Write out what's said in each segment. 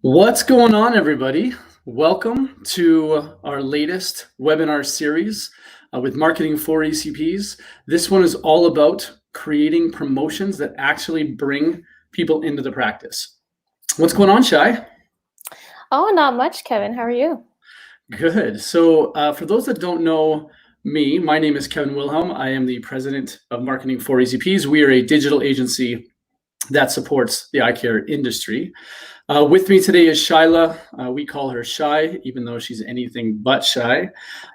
What's going on, everybody? Welcome to our latest webinar series with Marketing for ECPs. This one is all about creating promotions that actually bring people into the practice. What's going on, Shai? Oh, not much, Kevin. How are you? Good. So for those that don't know me, my name is Kevin Wilhelm. I am the president of Marketing for ECPs. We are a digital agency that supports the eye care industry. With me today is Shaila. We call her Shy, even though she's anything but shy.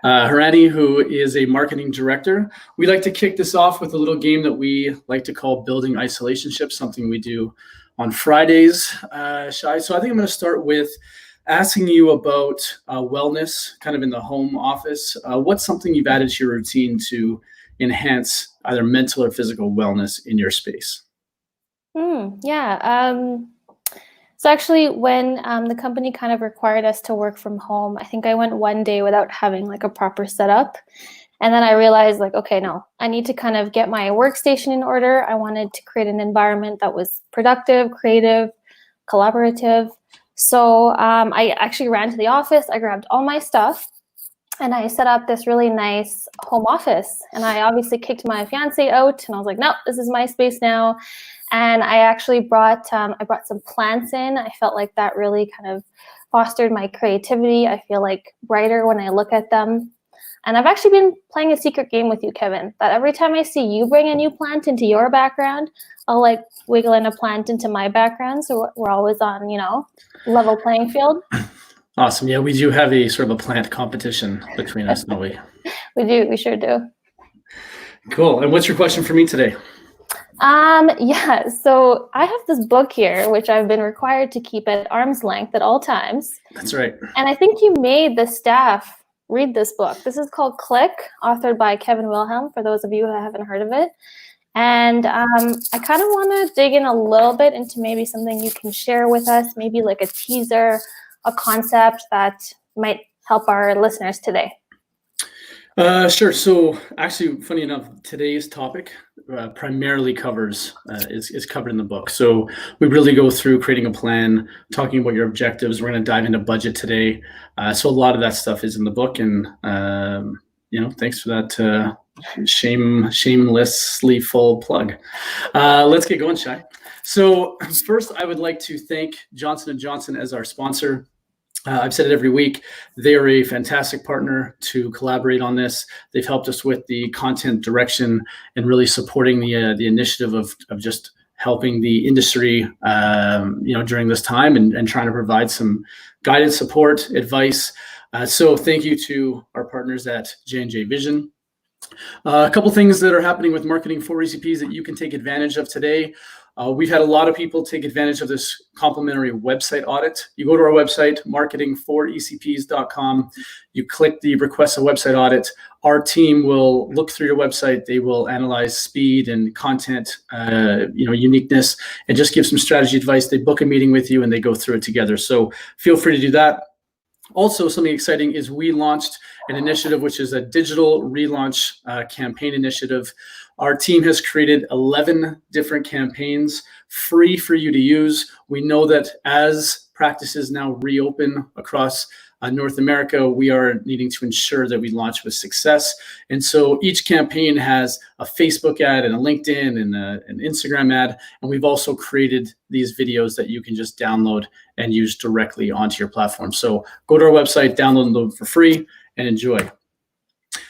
Hirani, who is a marketing director. We like to kick this off with a little game that we like to call Building Isolationships, something we do on Fridays, Shy. So I think I'm going to start with asking you about wellness, kind of in the home office. What's something you've added to your routine to enhance either mental or physical wellness in your space? Yeah. So actually, when the company kind of required us to work from home, I think I went one day without having like a proper setup. And then I realized like, okay, no, I need to kind of get my workstation in order. I wanted to create an environment that was productive, creative, collaborative. So I actually ran to the office. I grabbed all my stuff and I set up this really nice home office. And I obviously kicked my fiance out and I was like, no, this is my space now. And I actually brought some plants in. I felt like that really kind of fostered my creativity. I feel like brighter when I look at them. And I've actually been playing a secret game with you, Kevin, that every time I see you bring a new plant into your background, I'll like wiggle in a plant into my background. So we're always on, level playing field. Awesome. Yeah, we do have a sort of a plant competition between us, don't we? We do. We sure do. Cool. And what's your question for me today? Yeah, so I have this book here, which I've been required to keep at arm's length at all times. That's right. And I think you made the staff read this book. This is called Click, authored by Kevin Wilhelm, for those of you who haven't heard of it. And I kind of want to dig in a little bit into maybe something you can share with us, maybe like a teaser, a concept that might help our listeners today. Sure. So actually, funny enough, today's topic primarily is covered in the book. So we really go through creating a plan, talking about your objectives. We're going to dive into budget today. So a lot of that stuff is in the book. And, thanks for that shamelessly full plug. Let's get going, Shai. So first, I would like to thank Johnson & Johnson as our sponsor. I've said it every week. They are a fantastic partner to collaborate on this. They've helped us with the content direction and really supporting the initiative of just helping the industry, during this time and trying to provide some guidance, support, advice. So thank you to our partners at J&J Vision. A couple things that are happening with Marketing for ECPs that you can take advantage of today. We've had a lot of people take advantage of this complimentary website audit. You go to our website, marketingforecps.com. You click the request a website audit. Our team will look through your website. They will analyze speed and content, uniqueness, and just give some strategy advice. They book a meeting with you and they go through it together. So feel free to do that. Also, something exciting is we launched an initiative, which is a digital relaunch campaign initiative. Our team has created 11 different campaigns free for you to use. We know that as practices now reopen across North America, we are needing to ensure that we launch with success. And so each campaign has a Facebook ad and a LinkedIn and an Instagram ad. And we've also created these videos that you can just download and use directly onto your platform. So go to our website, download them for free, and enjoy.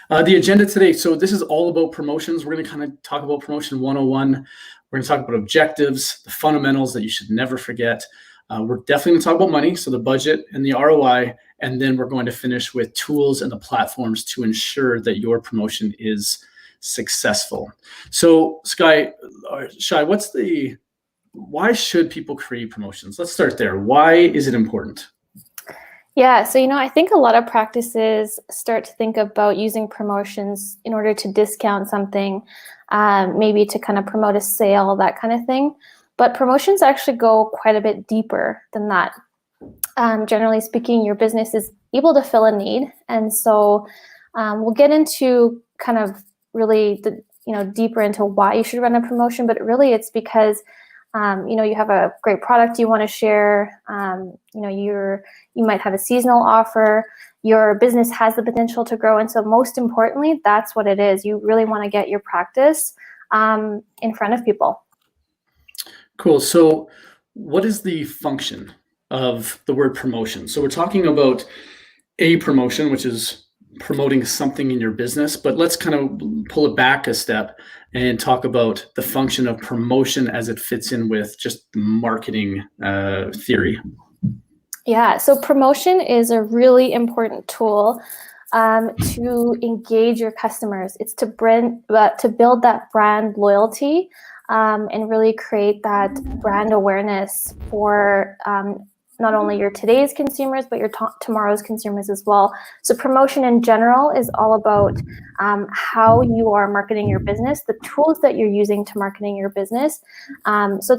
The agenda today, so this is all about promotions. We're going to kind of talk about promotion 101. We're going to talk about objectives, the fundamentals that you should never forget. We're definitely going to talk about money, so the budget and the ROI, and then we're going to finish with tools and the platforms to ensure that your promotion is successful. So Shai, why should people create promotions? Let's start there. Why is it important? Yeah, so I think a lot of practices start to think about using promotions in order to discount something, maybe to kind of promote a sale, that kind of thing. But promotions actually go quite a bit deeper than that. Generally speaking, your business is able to fill a need. And so we'll get into kind of really deeper into why you should run a promotion, but really it's because You have a great product you want to share. You might have a seasonal offer. Your business has the potential to grow, and so most importantly, that's what it is. You really want to get your practice in front of people. Cool. So what is the function of the word promotion? So we're talking about a promotion, which is promoting something in your business, but let's kind of pull it back a step and talk about the function of promotion as it fits in with just marketing theory. Yeah, so promotion is a really important tool to engage your customers. It's to build that brand loyalty and really create that brand awareness for not only your today's consumers, but your tomorrow's consumers as well. So promotion in general is all about how you are marketing your business, the tools that you're using to marketing your business. So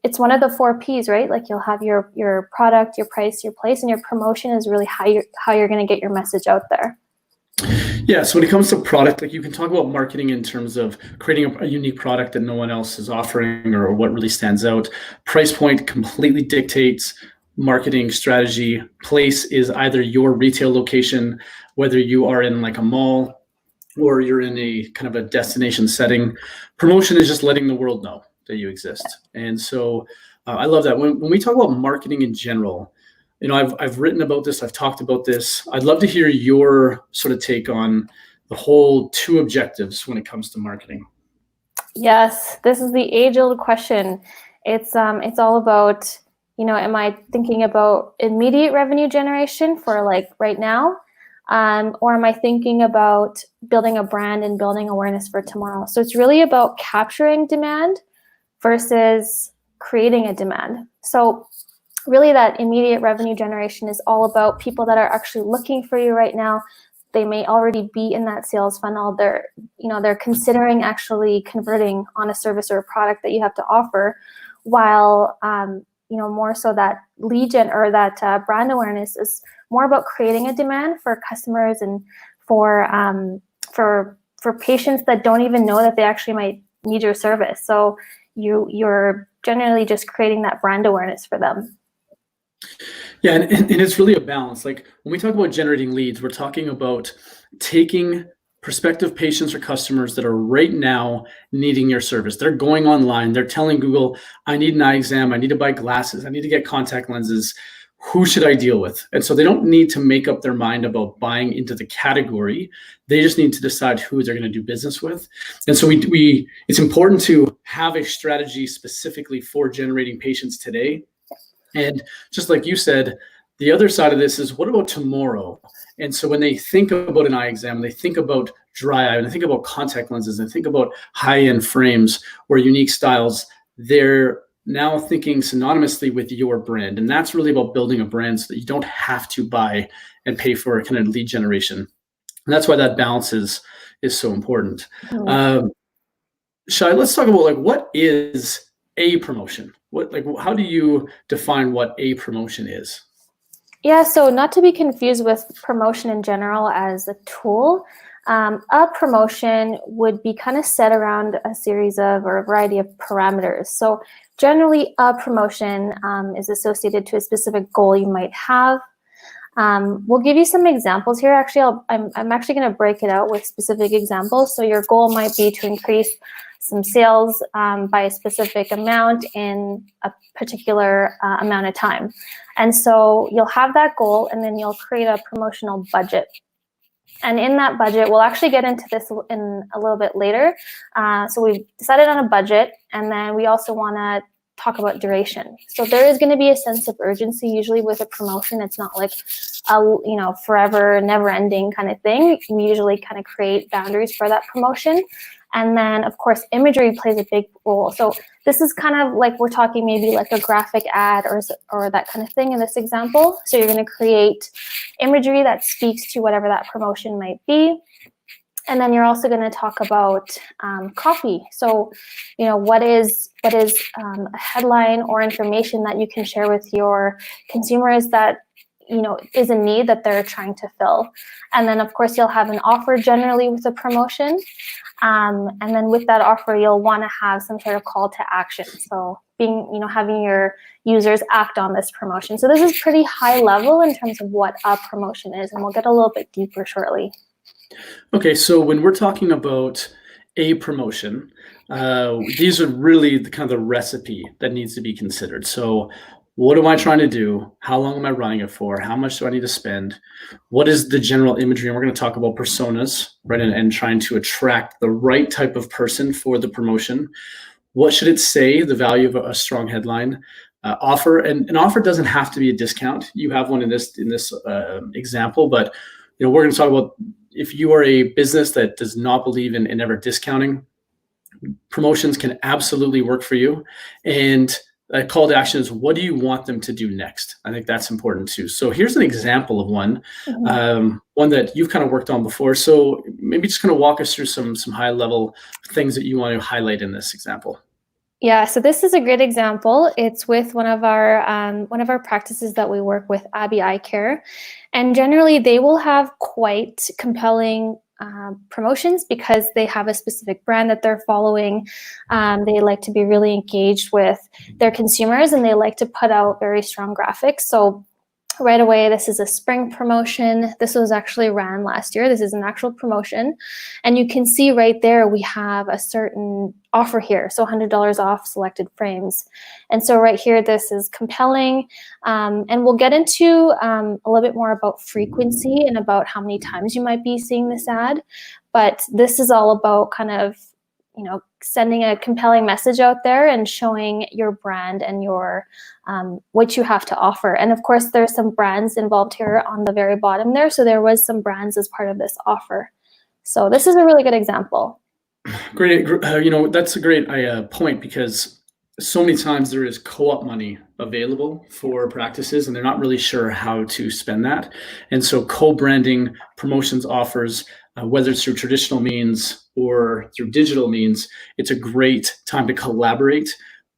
it's one of the 4 P's, right? Like you'll have your product, your price, your place, and your promotion is really how you're going to get your message out there. Yeah, so when it comes to product, like you can talk about marketing in terms of creating a unique product that no one else is offering or what really stands out. Price point completely dictates marketing strategy. Place is either your retail location, whether you are in like a mall or you're in a kind of a destination setting. Promotion is just letting the world know that you exist. And so I love that. When we talk about marketing in general, I've written about this, I've talked about this. I'd love to hear your sort of take on the whole 2 objectives when it comes to marketing. Yes, this is the age-old question. It's all about, am I thinking about immediate revenue generation for like right now? Or am I thinking about building a brand and building awareness for tomorrow? So it's really about capturing demand versus creating a demand. So really that immediate revenue generation is all about people that are actually looking for you right now. They may already be in that sales funnel. They're considering actually converting on a service or a product that you have to offer, while more so that lead gen or that brand awareness is more about creating a demand for customers and for patients that don't even know that they actually might need your service. So you're generally just creating that brand awareness for them. Yeah, and it's really a balance. Like when we talk about generating leads, we're talking about taking prospective patients or customers that are right now needing your service. They're going online, they're telling Google, I need an eye exam, I need to buy glasses, I need to get contact lenses. Who should I deal with? And so they don't need to make up their mind about buying into the category. They just need to decide who they're going to do business with. And so it's important to have a strategy specifically for generating patients today. And just like you said, the other side of this is, what about tomorrow? And so when they think about an eye exam, they think about dry eye, and they think about contact lenses, and think about high-end frames or unique styles, they're now thinking synonymously with your brand. And that's really about building a brand so that you don't have to buy and pay for a kind of lead generation. And that's why that balance is so important. Shai, let's talk about like, what is a promotion? How do you define what a promotion is? Yeah, so not to be confused with promotion in general as a tool. A promotion would be kind of set around a series of or a variety of parameters. So generally, a promotion is associated to a specific goal you might have. We'll give you some examples here. Actually, I'm actually going to break it out with specific examples. So your goal might be to increase some sales by a specific amount in a particular amount of time. And so you'll have that goal, and then you'll create a promotional budget. And in that budget, we'll actually get into this in a little bit later. So we've decided on a budget, and then we also want to talk about duration. So there is going to be a sense of urgency usually with a promotion. It's not like a forever, never-ending kind of thing. We usually kind of create boundaries for that promotion. And then, of course, imagery plays a big role. So this is kind of like we're talking maybe like a graphic ad or that kind of thing in this example. So you're going to create imagery that speaks to whatever that promotion might be. And then you're also going to talk about copy. So, what is a headline or information that you can share with your consumers that is a need that they're trying to fill. And then of course you'll have an offer generally with a promotion. And then with that offer, you'll want to have some sort of call to action. So having your users act on this promotion. So this is pretty high level in terms of what a promotion is, and we'll get a little bit deeper shortly. Okay, so when we're talking about a promotion, these are really the kind of the recipe that needs to be considered. So what am I trying to do? How long am I running it for? How much do I need to spend? What is the general imagery? And we're going to talk about personas, right? And trying to attract the right type of person for the promotion. What should it say? The value of a strong headline. Offer, and an offer doesn't have to be a discount. You have one in this example, but we're going to talk about if you are a business that does not believe in ever discounting, promotions can absolutely work for you. And a call to action is, what do you want them to do next? I think that's important too. So here's an example of one, one that you've kind of worked on before. So maybe just kind of walk us through some high level things that you want to highlight in this example. Yeah, so this is a great example. It's with one of our practices that we work with, Abbey Eye Care, and generally they will have quite compelling promotions because they have a specific brand that they're following. They like to be really engaged with their consumers, and they like to put out very strong graphics. So right away, this is a spring promotion. This was actually ran last year. This is an actual promotion. And you can see right there, we have a certain offer here. So $100 off selected frames. And so right here, this is compelling. And we'll get into a little bit more about frequency and about how many times you might be seeing this ad. But this is all about kind of sending a compelling message out there and showing your brand and your what you have to offer. And of course, there's some brands involved here on the very bottom there. So there was some brands as part of this offer. So this is a really good example. Great. That's a great point, because so many times there is co-op money available for practices and they're not really sure how to spend that. And so co-branding promotions offers, whether it's through traditional means or through digital means, it's a great time to collaborate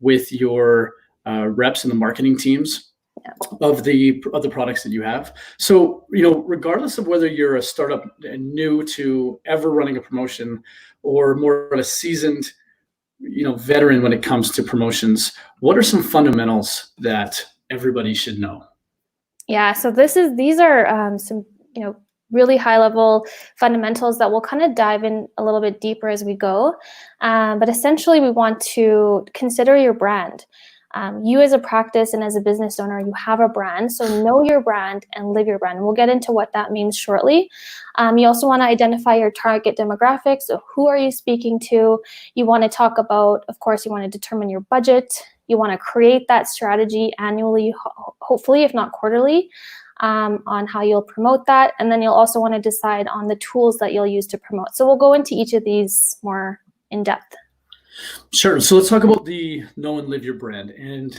with your reps and the marketing teams of the products that you have. So, regardless of whether you're a startup and new to ever running a promotion or more of a seasoned, veteran when it comes to promotions, what are some fundamentals that everybody should know? Yeah, so these are some, really high level fundamentals that we'll kind of dive in a little bit deeper as we go. But essentially, we want to consider your brand. You as a practice and as a business owner, you have a brand. So know your brand and live your brand. And we'll get into what that means shortly. You also want to identify your target demographics. So who are you speaking to? You want to talk about, of course, you want to determine your budget. You want to create that strategy annually, hopefully, if not quarterly, on how you'll promote that. And then you'll also want to decide on the tools that you'll use to promote. So we'll go into each of these more in depth. Sure. So let's talk about the know and live your brand. And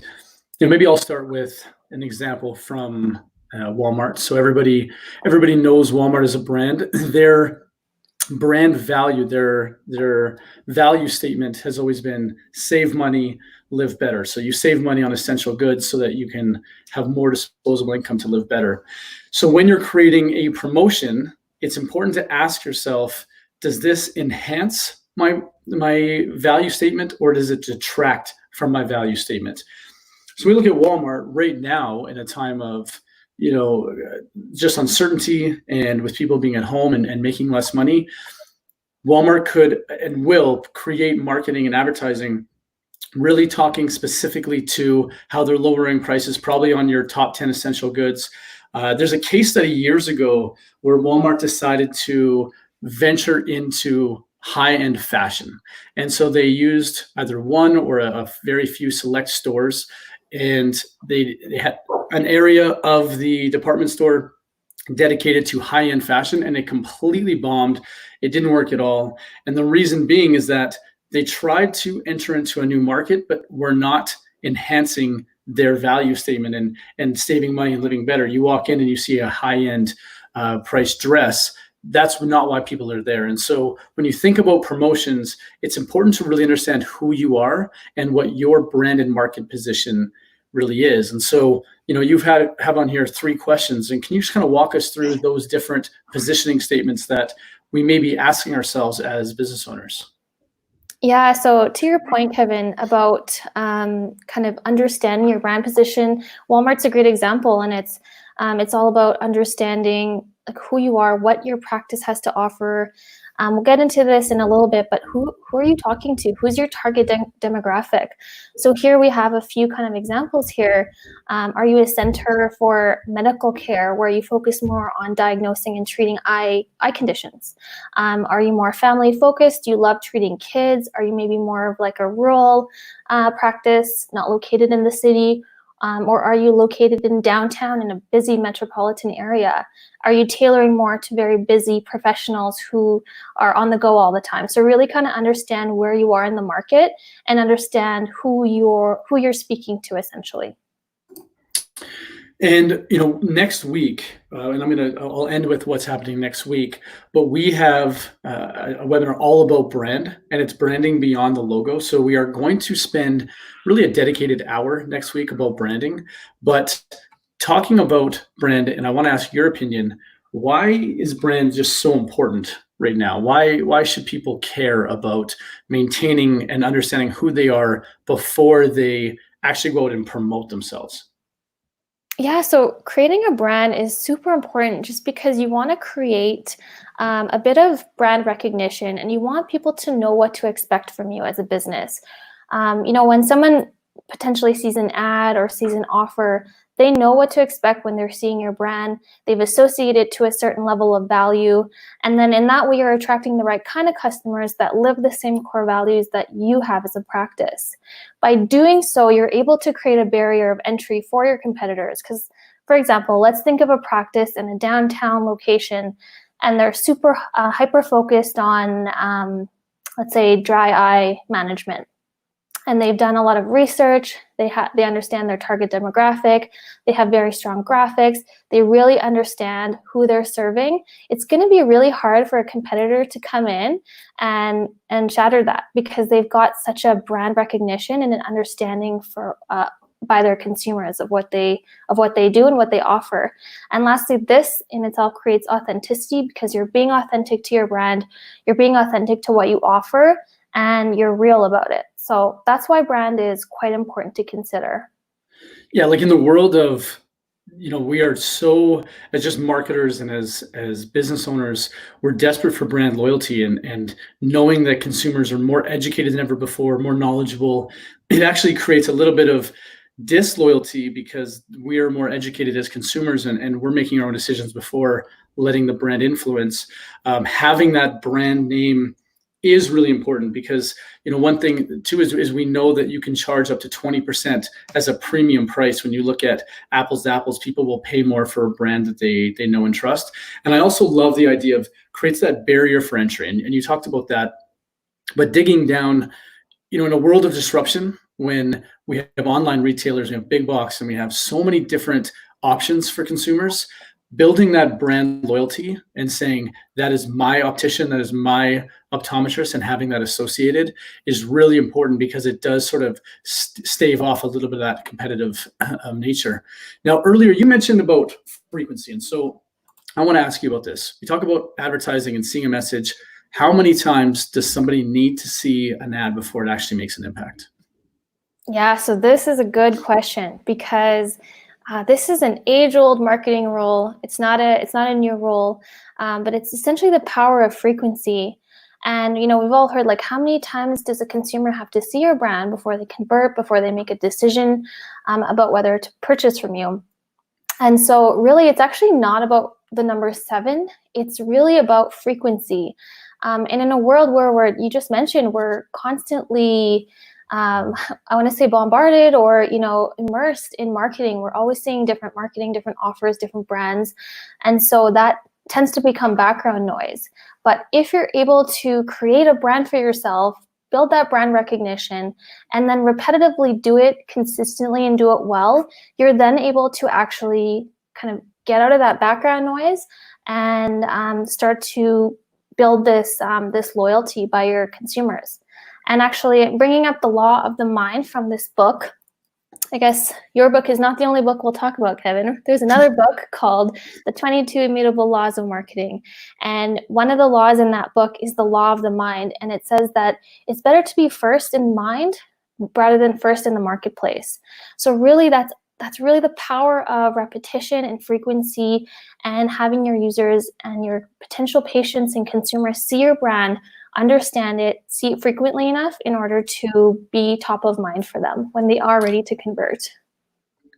maybe I'll start with an example from Walmart. So everybody knows Walmart as a brand. Their brand value, their value statement has always been save money, live better. So you save money on essential goods so that you can have more disposable income to live better. So when you're creating a promotion, it's important to ask yourself, does this enhance my value statement, or does it detract from my value statement? So we look at Walmart right now in a time of just uncertainty and with people being at home and making less money. Walmart could and will create marketing and advertising really talking specifically to how they're lowering prices, probably on your top 10 essential goods. There's a case study years ago where Walmart decided to venture into high-end fashion. And so they used either one or a very few select stores, and they had an area of the department store dedicated to high-end fashion, and it completely bombed. It didn't work at all. And the reason being is that they tried to enter into a new market, but were not enhancing their value statement and saving money and living better. You walk in and you see a high-end price dress. That's not why people are there. And so when you think about promotions, it's important to really understand who you are and what your brand and market position really is. And so, you've have on here 3 questions, and can you just kind of walk us through those different positioning statements that we may be asking ourselves as business owners? Yeah, so to your point, Kevin, about kind of understanding your brand position, Walmart's a great example, and it's all about understanding like who you are, what your practice has to offer. We'll get into this in a little bit, but who are you talking to? Who's your target demographic? So here we have a few kind of examples here. Are you a center for medical care where you focus more on diagnosing and treating eye conditions? Are you more family focused? Do you love treating kids? Are you maybe more of like a rural practice, not located in the city? Or are you located in downtown in a busy metropolitan area? Are you tailoring more to very busy professionals who are on the go all the time? So really kind of understand where you are in the market and understand who you're speaking to essentially. And next week, and I'll end with what's happening next week. But we have a webinar all about brand, and it's branding beyond the logo. So we are going to spend really a dedicated hour next week about branding. But talking about brand, and I want to ask your opinion: why is brand just so important right now? Why should people care about maintaining and understanding who they are before they actually go out and promote themselves? Yeah, so creating a brand is super important just because you want to create a bit of brand recognition and you want people to know what to expect from you as a business. When someone potentially sees an ad or sees an offer, they know what to expect when they're seeing your brand. They've associated it to a certain level of value. And then in that way, you're attracting the right kind of customers that live the same core values that you have as a practice. By doing so, you're able to create a barrier of entry for your competitors. Because, for example, let's think of a practice in a downtown location, and they're super hyper-focused on, let's say, dry eye management. And they've done a lot of research. They understand their target demographic. They have very strong graphics. They really understand who they're serving. It's going to be really hard for a competitor to come in and shatter that because they've got such a brand recognition and an understanding by their consumers of what they do and what they offer. And lastly, this in itself creates authenticity because you're being authentic to your brand. You're being authentic to what you offer, and you're real about it. So that's why brand is quite important to consider. Yeah, like in the world of, we are so, as just marketers and as business owners, we're desperate for brand loyalty and knowing that consumers are more educated than ever before, more knowledgeable. It actually creates a little bit of disloyalty because we are more educated as consumers and we're making our own decisions before letting the brand influence. Having that brand name is really important because one thing too is we know that you can charge up to 20% as a premium price. When you look at apples to apples, people will pay more for a brand that they know and trust. And I also love the idea of creates that barrier for entry, and you talked about that. But digging down, in a world of disruption, when we have online retailers, we have big box, and we have so many different options for consumers, building that brand loyalty and saying that is my optician, that is my optometrist, and having that associated is really important because it does sort of stave off a little bit of that competitive nature. Now, earlier you mentioned about frequency, and so I want to ask you about this. We talk about advertising and seeing a message. How many times does somebody need to see an ad before it actually makes an impact? Yeah, so this is a good question because this is an age-old marketing rule. It's not a new rule, but it's essentially the power of frequency. And we've all heard like, how many times does a consumer have to see your brand before they convert, before they make a decision about whether to purchase from you? And so really, it's actually not about the number 7. It's really about frequency. And in a world where you just mentioned, we're constantly I want to say bombarded or immersed in marketing. We're always seeing different marketing, different offers, different brands, and so that tends to become background noise. But if you're able to create a brand for yourself, build that brand recognition, and then repetitively do it consistently and do it well, you're then able to actually kind of get out of that background noise and start to build this loyalty by your consumers. And actually, bringing up the law of the mind from this book, I guess your book is not the only book we'll talk about, Kevin. There's another book called The 22 Immutable Laws of Marketing. And one of the laws in that book is the law of the mind. And it says that it's better to be first in mind rather than first in the marketplace. So really that's really the power of repetition and frequency, and having your users and your potential patients and consumers see your brand, understand it, see it frequently enough in order to be top of mind for them when they are ready to convert.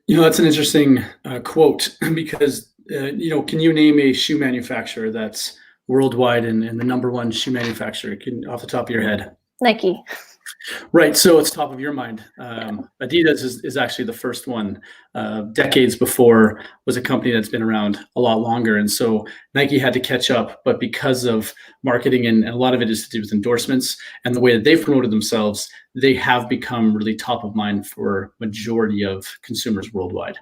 That's an interesting quote, because, can you name a shoe manufacturer that's worldwide and the number one shoe manufacturer off the top of your head? Nike. Right. So it's top of your mind. Adidas is actually the first one. Decades before was a company that's been around a lot longer. And so Nike had to catch up, but because of marketing and a lot of it is to do with endorsements and the way that they've promoted themselves, they have become really top of mind for majority of consumers worldwide.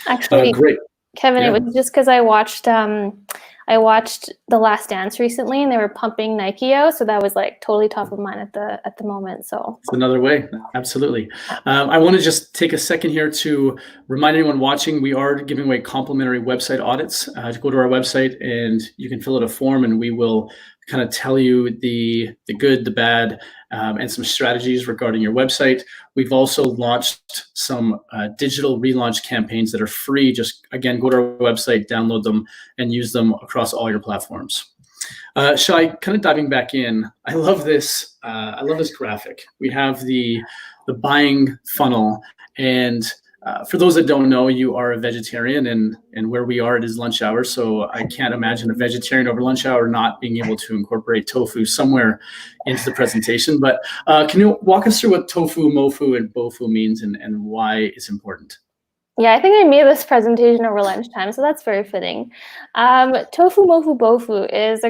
Actually, great. Kevin, Yeah. It was just because I watched The Last Dance recently, and they were pumping Nike out, so that was like totally top of mind at the moment. So it's another way, absolutely. I want to just take a second here to remind anyone watching, we are giving away complimentary website audits. To go to our website and you can fill out a form, and we will kind of tell you the good, the bad, and some strategies regarding your website. We've also launched some digital relaunch campaigns that are free. Just, again, go to our website, download them, and use them across all your platforms. Shai, kind of diving back in, I love this. I love this graphic. We have the buying funnel, and for those that don't know, you are a vegetarian, and where we are, it is lunch hour. So I can't imagine a vegetarian over lunch hour not being able to incorporate tofu somewhere into the presentation. But can you walk us through what TOFU, MOFU, and BOFU means and why it's important? Yeah, I think I made this presentation over lunchtime, so that's very fitting. TOFU, MOFU, BOFU is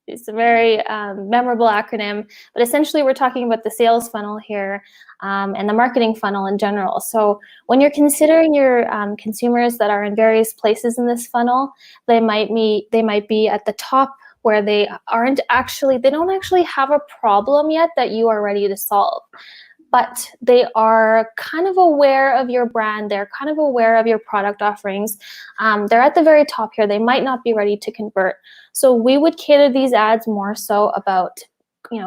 it's a very memorable acronym, but essentially we're talking about the sales funnel here and the marketing funnel in general. So when you're considering your consumers that are in various places in this funnel, they might be at the top where they don't actually have a problem yet that you are ready to solve. But they are kind of aware of your brand. They're kind of aware of your product offerings. They're at the very top here. They might not be ready to convert. So we would cater these ads more so about,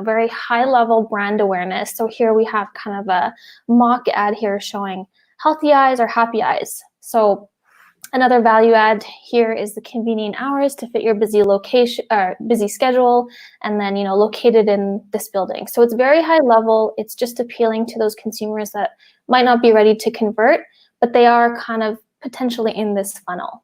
very high level brand awareness. So here we have kind of a mock ad here showing healthy eyes or happy eyes. So another value add here is the convenient hours to fit your busy location or busy schedule, and then located in this building. So it's very high level. It's just appealing to those consumers that might not be ready to convert, but they are kind of potentially in this funnel.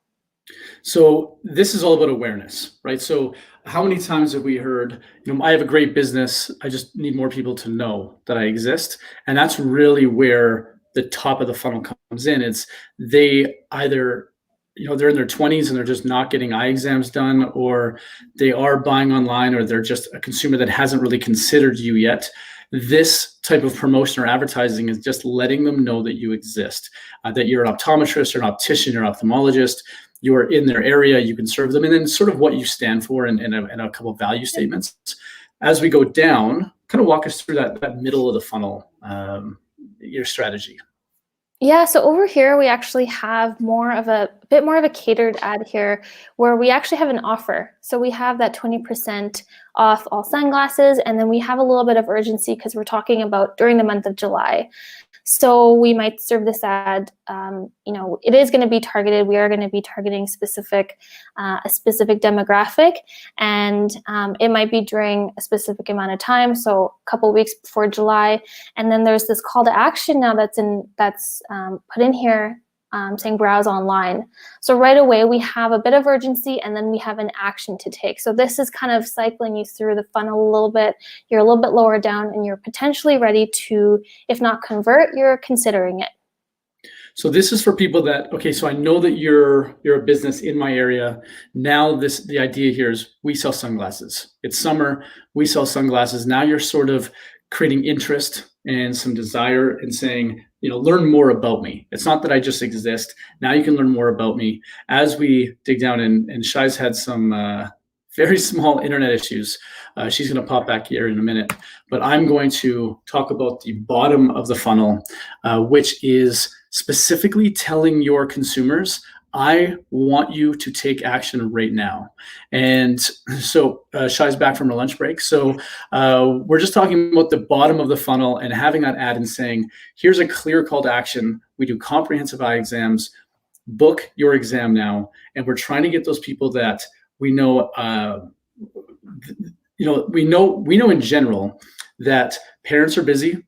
So this is all about awareness, right? So how many times have we heard, I have a great business, I just need more people to know that I exist? And that's really where the top of the funnel comes in. It's they either they're in their 20s and they're just not getting eye exams done, or they are buying online, or they're just a consumer that hasn't really considered you yet. This type of promotion or advertising is just letting them know that you exist, that you're an optometrist or an optician or ophthalmologist, you're in their area, you can serve them, and then sort of what you stand for and a couple of value statements. As we go down, kind of walk us through that middle of the funnel, your strategy. Yeah, so over here we actually have a bit more of a catered ad here where we actually have an offer. So we have that 20% off all sunglasses, and then we have a little bit of urgency because we're talking about during the month of July. So we might serve this ad, it is going to be targeted. We are going to be targeting a specific demographic, and it might be during a specific amount of time, so a couple weeks before July. And then there's this call to action now that's put in here saying browse online. So right away we have a bit of urgency, and then we have an action to take. So this is kind of cycling you through the funnel a little bit. You're a little bit lower down, and you're potentially ready to, if not convert, you're considering it. So this is for people that, okay, so I know that you're a business in my area. Now the idea here is we sell sunglasses. It's summer, we sell sunglasses. Now you're sort of creating interest and some desire and saying, learn more about me. It's not that I just exist. Now you can learn more about me. As we dig down, and Shai's had some very small internet issues. She's going to pop back here in a minute, but I'm going to talk about the bottom of the funnel, which is specifically telling your consumers, I want you to take action right now. And so Shai's back from her lunch break. So we're just talking about the bottom of the funnel and having that ad and saying, here's a clear call to action. We do comprehensive eye exams. Book your exam now. And we're trying to get those people that we know, we know in general that parents are busy,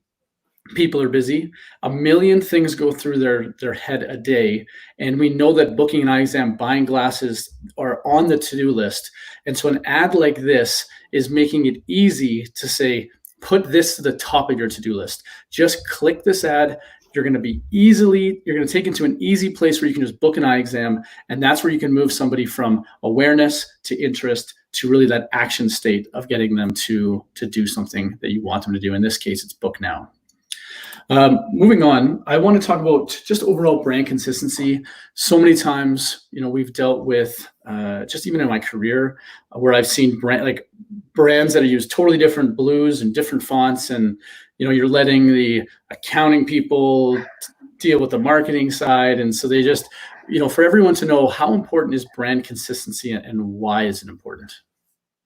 people are busy, a million things go through their head a day. And we know that booking an eye exam, buying glasses are on the to-do list. And so an ad like this is making it easy to say, put this to the top of your to-do list. Just click this ad. You're going to take into an easy place where you can just book an eye exam. And that's where you can move somebody from awareness to interest to really that action state of getting them to do something that you want them to do. In this case, it's book now. Moving on, I want to talk about just overall brand consistency. So many times, we've dealt with just even in my career where I've seen brands that are used totally different blues and different fonts, and you're letting the accounting people deal with the marketing side, and so they just, for everyone to know how important is brand consistency and why is it important?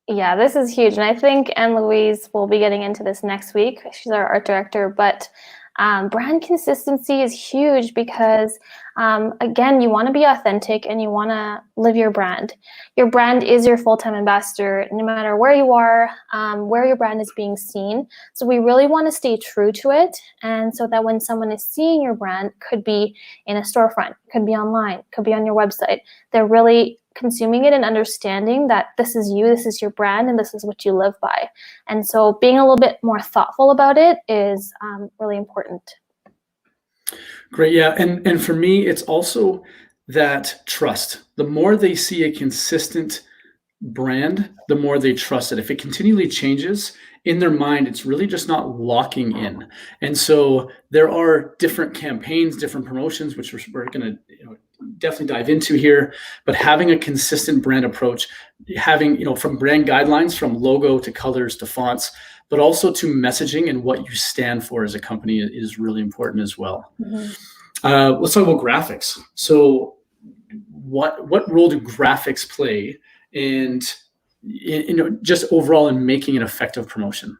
Yeah, this is huge, and I think Anne-Louise will be getting into this next week. She's our art director, but brand consistency is huge because, again, you want to be authentic and you want to live your brand. Your brand is your full-time ambassador, no matter where you are, where your brand is being seen. So we really want to stay true to it. And so that when someone is seeing your brand, could be in a storefront, could be online, could be on your website, they're really consuming it and understanding that this is you, this is your brand, and this is what you live by. And so being a little bit more thoughtful about it is really important. Great. Yeah. And for me, it's also that trust. The more they see a consistent brand, the more they trust it. If it continually changes in their mind, it's really just not locking in. And so there are different campaigns, different promotions, which we're going to definitely dive into here, but having a consistent brand approach, having, from brand guidelines, from logo to colors to fonts, but also to messaging and what you stand for as a company is really important as well. Mm-hmm. Let's talk about graphics. So what role do graphics play in just overall in making an effective promotion?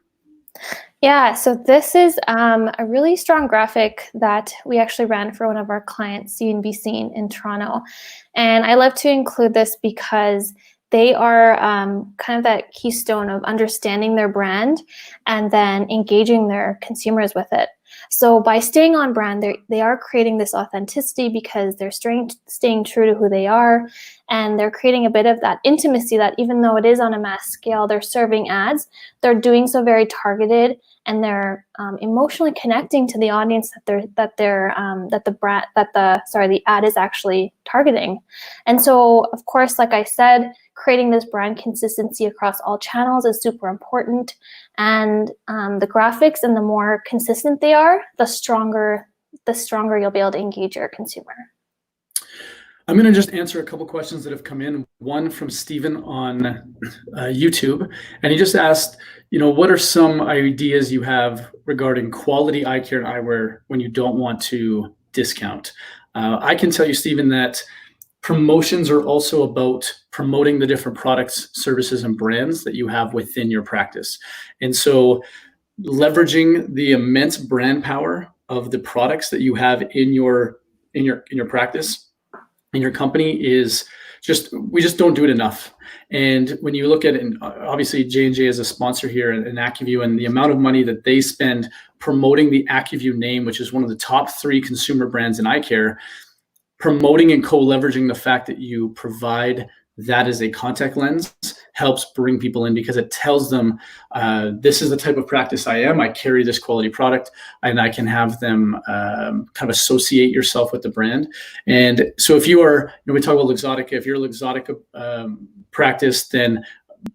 Yeah, so this is a really strong graphic that we actually ran for one of our clients, C&B Scene in Toronto. And I love to include this because they are kind of that keystone of understanding their brand and then engaging their consumers with it. So by staying on brand, they are creating this authenticity because they're staying true to who they are, and they're creating a bit of that intimacy that even though it is on a mass scale, they're serving ads, they're doing so very targeted, and they're emotionally connecting to the audience that the ad is actually targeting. And so, of course, like I said, creating this brand consistency across all channels is super important. And the graphics, and the more consistent they are, the stronger you'll be able to engage your consumer. I'm going to just answer a couple questions that have come in. One from Steven on YouTube, and he just asked, what are some ideas you have regarding quality eye care and eyewear when you don't want to discount? I can tell you, Steven, that promotions are also about promoting the different products, services, and brands that you have within your practice. And so leveraging the immense brand power of the products that you have in your practice, in your company, is we just don't do it enough. And when you look at it, and obviously J&J is a sponsor here, and AccuView, and the amount of money that they spend promoting the AccuView name, which is one of the top 3 consumer brands in eye care, promoting and co-leveraging the fact that you provide that as a contact lens helps bring people in, because it tells them, this is the type of practice I am. I carry this quality product, and I can have them kind of associate yourself with the brand. And so if you are, we talk about Luxottica, if you're a Luxottica practice, then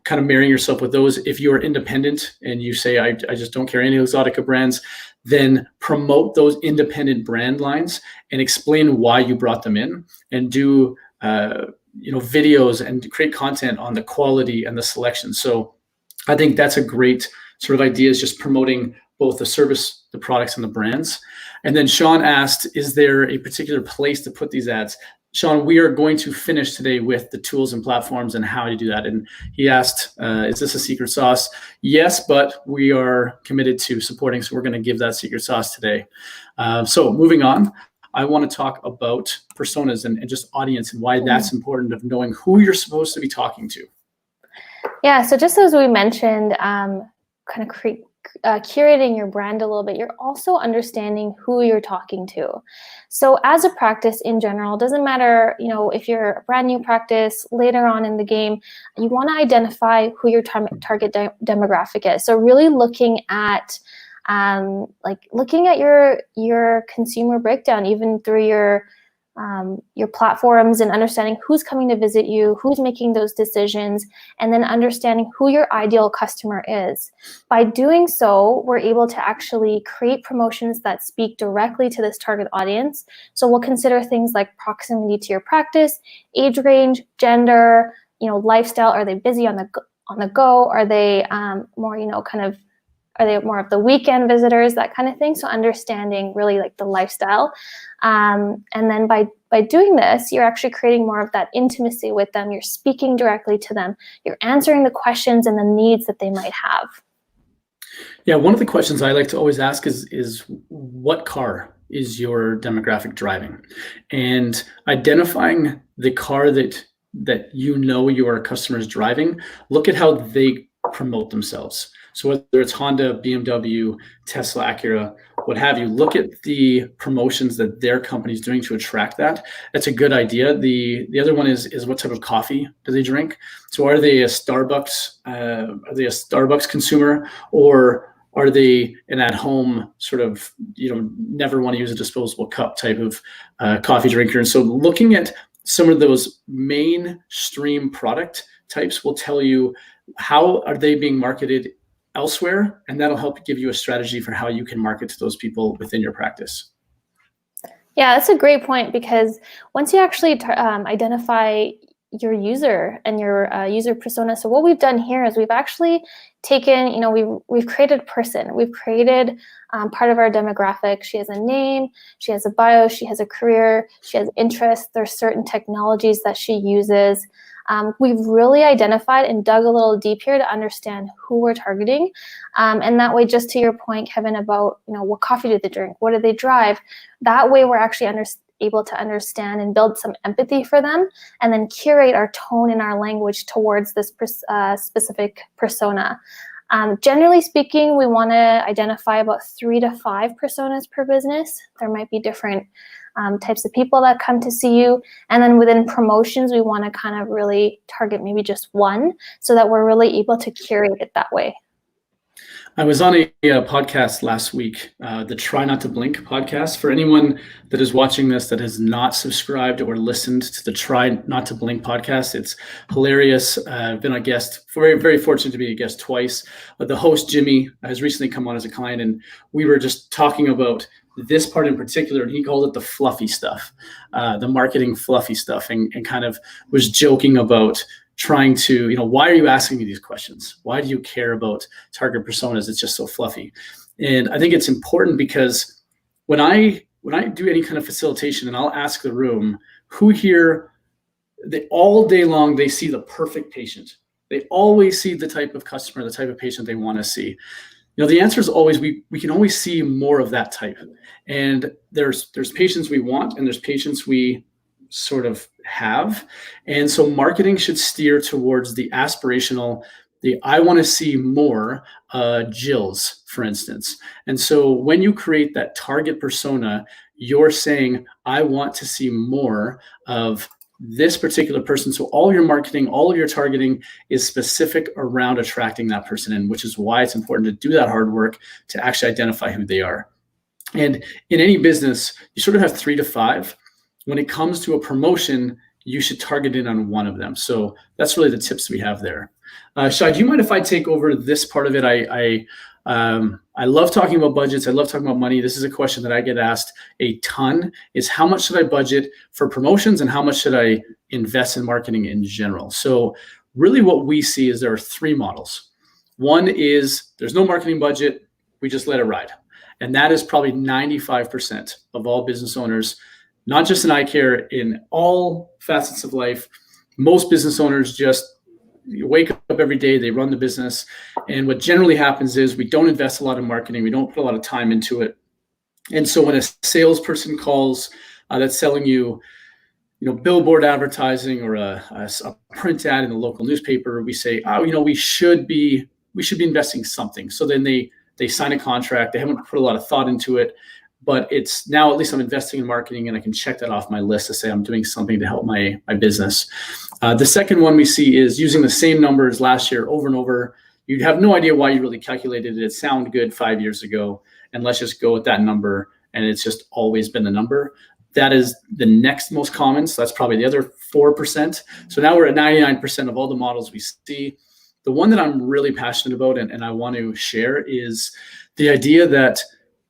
kind of marrying yourself with those. If you are independent and you say, I just don't carry any Luxottica brands, then promote those independent brand lines and explain why you brought them in, and do videos and create content on the quality and the selection. So I think that's a great sort of idea, is just promoting both the service, the products, and the brands. And then Sean asked, is there a particular place to put these ads? Sean, we are going to finish today with the tools and platforms and how to do that. And he asked, is this a secret sauce? Yes, but we are committed to supporting, so we're going to give that secret sauce today. So moving on, I want to talk about personas and just audience and why that's important, of knowing who you're supposed to be talking to. Yeah, so just as we mentioned, kind of curating your brand a little bit, you're also understanding who you're talking to. So as a practice in general, doesn't matter, if you're a brand new practice later on in the game, you want to identify who your target demographic is. So really looking at your consumer breakdown, even through your platforms, and understanding who's coming to visit you, who's making those decisions, and then understanding who your ideal customer is. By doing so, we're able to actually create promotions that speak directly to this target audience. So we'll consider things like proximity to your practice, age range, gender, lifestyle. Are they busy on the go? Are they more, are they more of the weekend visitors, that kind of thing? So understanding really like the lifestyle. And then by doing this, you're actually creating more of that intimacy with them. You're speaking directly to them. You're answering the questions and the needs that they might have. Yeah, one of the questions I like to always ask is what car is your demographic driving? And identifying the car that your customer is driving, look at how they promote themselves. So whether it's Honda, BMW, Tesla, Acura, what have you, look at the promotions that their company's doing to attract that. That's a good idea. The other one is what type of coffee do they drink? So are they a Starbucks consumer, or are they an at-home sort of, never want to use a disposable cup type of coffee drinker? And so looking at some of those mainstream product types will tell you how are they being marketed elsewhere, and that'll help give you a strategy for how you can market to those people within your practice. Yeah, that's a great point, because once you actually identify your user and your user persona, so what we've done here is we've actually taken, we've created a person, we've created part of our demographic. She has a name, she has a bio, she has a career, she has interests, there's certain technologies that she uses. We've really identified and dug a little deep here to understand who we're targeting. And that way, just to your point, Kevin, about, what coffee do they drink? What do they drive? That way we're actually able to understand and build some empathy for them, and then curate our tone and our language towards this specific persona. Generally speaking, we want to identify about 3 to 5 personas per business. There might be different types of people that come to see you. And then within promotions, we want to kind of really target maybe just one, so that we're really able to curate it that way. I was on a podcast last week, the Try Not to Blink podcast. For anyone that is watching this that has not subscribed or listened to the Try Not to Blink podcast, it's hilarious. I've been a guest, very, very fortunate to be a guest twice. But the host, Jimmy, has recently come on as a client, and we were just talking about this part in particular, and he called it the fluffy stuff, the marketing fluffy stuff, and kind of was joking about trying to, why are you asking me these questions? Why do you care about target personas? It's just so fluffy. And I think it's important, because when I do any kind of facilitation, and I'll ask the room, who here, all day long, they see the perfect patient. They always see the type of customer, the type of patient they want to see. The answer is always, we can always see more of that type. And there's patients we want, and there's patients we sort of have. And so marketing should steer towards the aspirational, I want to see more Jills, for instance. And so when you create that target persona, you're saying, I want to see more of this particular person. So all your marketing, all of your targeting is specific around attracting that person in, which is why it's important to do that hard work to actually identify who they are. And in any business, you sort of have 3 to 5. When it comes to a promotion, you should target in on one of them. So that's really the tips we have there. Shai, do you mind if I take over this part of it? I love talking about budgets. I love talking about money. This is a question that I get asked a ton, is how much should I budget for promotions, and how much should I invest in marketing in general. So really what we see is there are three models. One is there's no marketing budget, we just let it ride. And that is probably 95% of all business owners, not just in eye care, in all facets of life. Most business owners just wake up every day, they run the business. And what generally happens is we don't invest a lot in marketing, we don't put a lot of time into it. And so when a salesperson calls that's selling you, billboard advertising or a print ad in the local newspaper, we say, we should be investing something. So then they sign a contract. They haven't put a lot of thought into it, but it's now at least I'm investing in marketing and I can check that off my list to say I'm doing something to help my business. The second one we see is using the same numbers last year over and over. You'd have no idea why you really calculated it. It sounded good 5 years ago, and let's just go with that number. And it's just always been the number. That is the next most common. So that's probably the other 4%. So now we're at 99% of all the models we see. The one that I'm really passionate about and I want to share is the idea that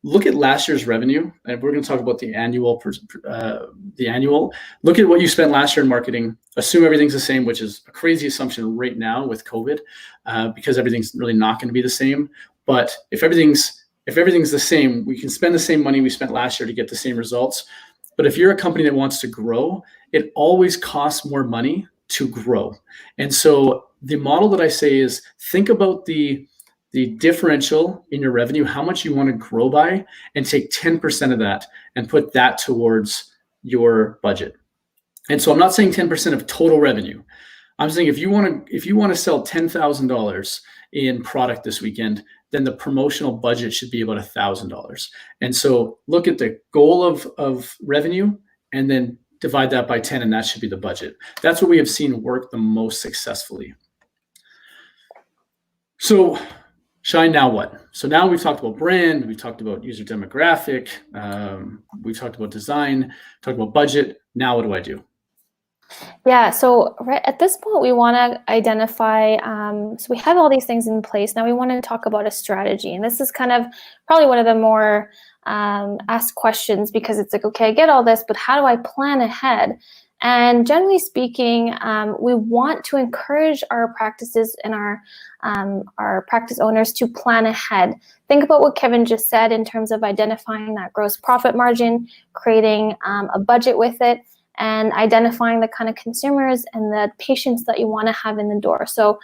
look at last year's revenue. And we're going to talk about the annual. Look at what you spent last year in marketing. Assume everything's the same, which is a crazy assumption right now with COVID, because everything's really not going to be the same. But if everything's the same, we can spend the same money we spent last year to get the same results. But if you're a company that wants to grow, it always costs more money to grow. And so the model that I say is think about the differential in your revenue, how much you want to grow by, and take 10% of that and put that towards your budget. And so I'm not saying 10% of total revenue. I'm saying if you want to sell $10,000 in product this weekend, then the promotional budget should be about $1,000. And so look at the goal of revenue and then divide that by 10, and that should be the budget. That's what we have seen work the most successfully. So Shine, now what? So now we've talked about brand, we've talked about user demographic, we've talked about design, talked about budget. Now what do I do? Yeah, so right at this point, we want to identify, so we have all these things in place. Now we want to talk about a strategy. And this is kind of probably one of the more asked questions, because it's like, okay, I get all this, but how do I plan ahead? And generally speaking, we want to encourage our practices and our practice owners to plan ahead. Think about what Kevin just said in terms of identifying that gross profit margin, creating a budget with it, and identifying the kind of consumers and the patients that you want to have in the door. So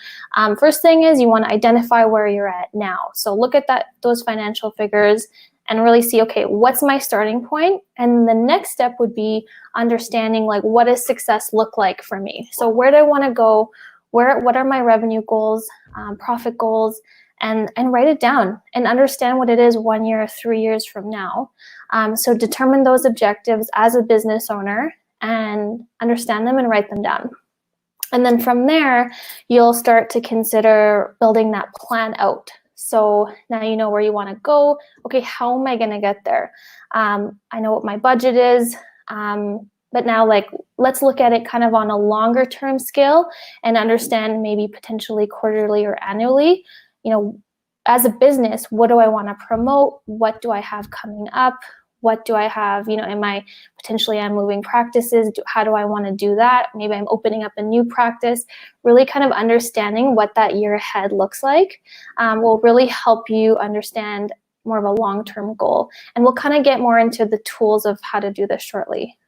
first thing is you want to identify where you're at now. So look at those financial figures and really see, okay, what's my starting point? And the next step would be understanding, like, what does success look like for me? So where do I want to go? What are my revenue goals, profit goals? And write it down and understand what it is 1 year, 3 years from now. So determine those objectives as a business owner and understand them and write them down. And then from there, you'll start to consider building that plan out. So now you know where you want to go. Okay, how am I going to get there? I know what my budget is, but now, like, let's look at it kind of on a longer term scale and understand maybe potentially quarterly or annually, as a business, what do I want to promote? What do I have coming up? What do I have, I'm moving practices. How do I want to do that? Maybe I'm opening up a new practice. Really kind of understanding what that year ahead looks like will really help you understand more of a long-term goal. And we'll kind of get more into the tools of how to do this shortly.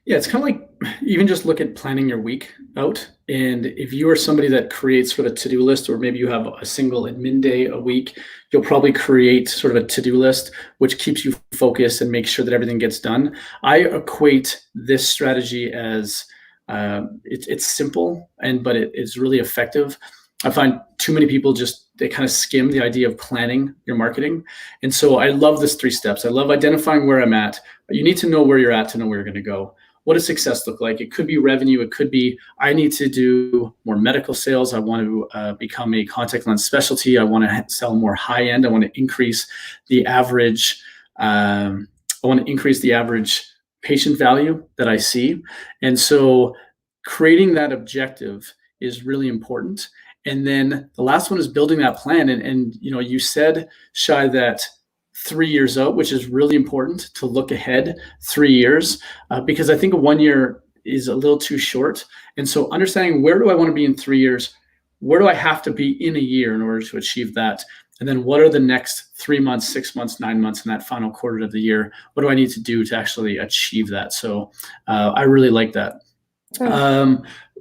Yeah, it's kind of like even just look at planning your week out. And if you are somebody that creates sort of a to-do list, or maybe you have a single admin day a week, you'll probably create sort of a to-do list, which keeps you focused and makes sure that everything gets done. I equate this strategy as it's simple, but it's really effective. I find too many people they kind of skim the idea of planning your marketing. And so I love this 3 steps. I love identifying where I'm at. You need to know where you're at to know where you're going to go. What does success look like? It could be revenue. It could be, I need to do more medical sales. I want to become a contact lens specialty. I want to sell more high end. I want to increase the average. Patient value that I see. And so creating that objective is really important. And then the last one is building that plan. And you said, Shai, that 3 years out, which is really important to look ahead 3 years, because I think a 1 year is a little too short. And so understanding, where do I want to be in 3 years? Where do I have to be in a year in order to achieve that? And then what are the next 3 months, 6 months, 9 months, and that final quarter of the year? What do I need to do to actually achieve that? So I really like that.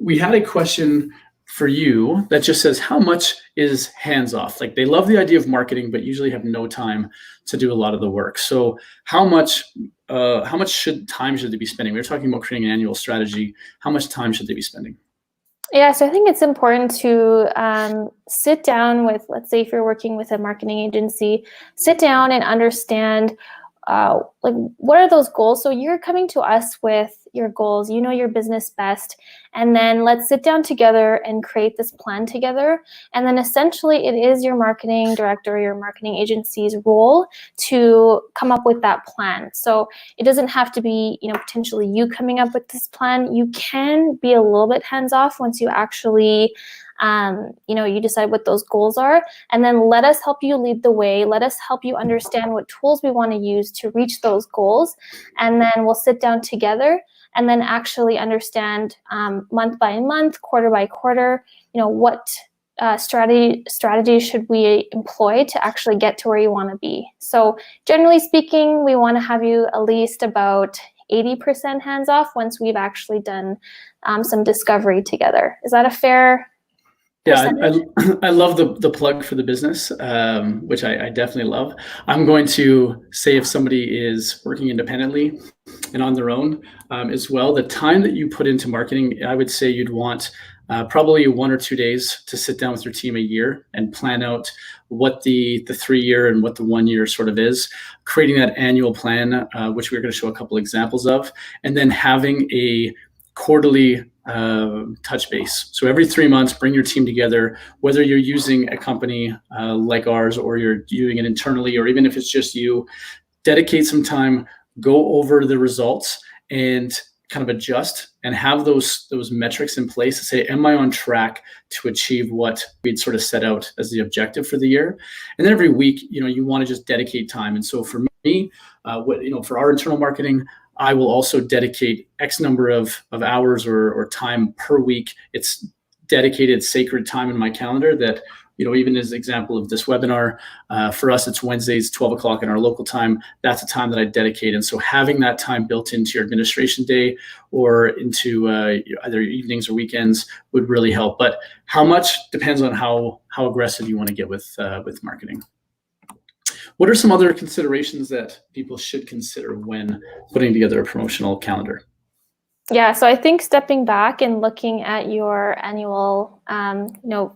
We had a question for you that just says, how much is hands off? Like, they love the idea of marketing, but usually have no time to do a lot of the work. So how much time should they be spending? We were talking about creating an annual strategy. How much time should they be spending? Yeah, so I think it's important to sit down with, let's say if you're working with a marketing agency, sit down and understand like, what are those goals? So you're coming to us with your goals, you know your business best, and then let's sit down together and create this plan together. And then essentially it is your marketing director, your marketing agency's role to come up with that plan. So it doesn't have to be, potentially you coming up with this plan. You can be a little bit hands-off once you actually you decide what those goals are, and then let us help you lead the way. Let us help you understand what tools we want to use to reach those goals. And then we'll sit down together and then actually understand month by month, quarter by quarter, what strategy should we employ to actually get to where you want to be. So generally speaking, we want to have you at least about 80% hands-off once we've actually done some discovery together. Is that a fair? Yeah, I love the plug for the business, which I definitely love. I'm going to say, if somebody is working independently and on their own as well, the time that you put into marketing, I would say you'd want probably 1 or 2 days to sit down with your team a year and plan out what the 3 year and what the 1 year sort of is, creating that annual plan, which we're going to show a couple examples of, and then having a quarterly touch base. So every 3 months, bring your team together, whether you're using a company like ours or you're doing it internally, or even if it's just you, dedicate some time, go over the results and kind of adjust and have those metrics in place to say, am I on track to achieve what we'd sort of set out as the objective for the year? And then every week, you want to just dedicate time. And so for me, for our internal marketing, I will also dedicate X number of hours or time per week. It's dedicated sacred time in my calendar that, even as an example of this webinar, for us, it's Wednesdays, 12 o'clock in our local time. That's a time that I dedicate. And so having that time built into your administration day or into either evenings or weekends would really help. But how much depends on how aggressive you want to get with marketing. What are some other considerations that people should consider when putting together a promotional calendar? Yeah, so I think stepping back and looking at your annual,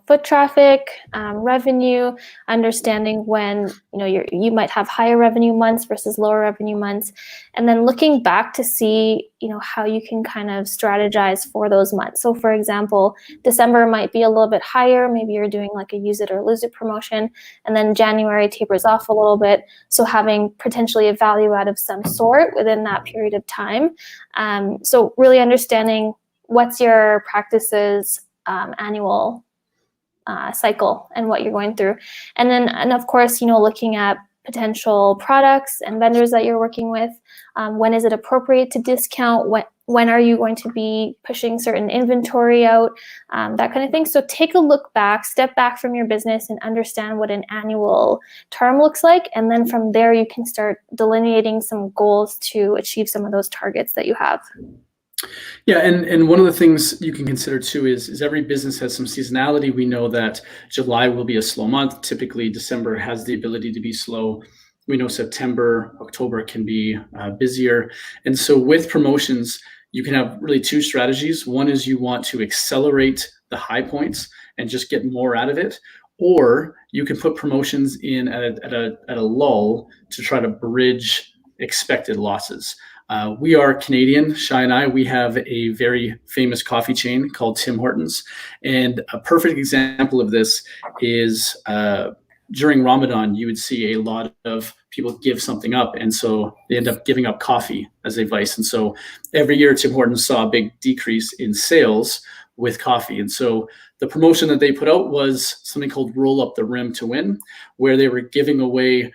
foot traffic, revenue, understanding when, you might have higher revenue months versus lower revenue months, and then looking back to see, how you can kind of strategize for those months. So for example, December might be a little bit higher. Maybe you're doing like a use it or lose it promotion, and then January tapers off a little bit. So having potentially a value add of some sort within that period of time. So really understanding what's your practice's annual cycle and what you're going through. And of course, looking at potential products and vendors that you're working with. When is it appropriate to discount? When are you going to be pushing certain inventory out? That kind of thing. So take a look back, step back from your business and understand what an annual term looks like. And then from there, you can start delineating some goals to achieve some of those targets that you have. Yeah, and one of the things you can consider too is every business has some seasonality. We know that July will be a slow month. Typically, December has the ability to be slow. We know September, October can be busier. And so with promotions, you can have really two strategies. One is you want to accelerate the high points and just get more out of it. Or you can put promotions in at a lull to try to bridge expected losses. We are Canadian, Shai and I. We have a very famous coffee chain called Tim Hortons. And a perfect example of this is during Ramadan, you would see a lot of people give something up. And so they end up giving up coffee as a vice. And so every year, Tim Hortons saw a big decrease in sales with coffee. And so the promotion that they put out was something called Roll Up the Rim to Win, where they were giving away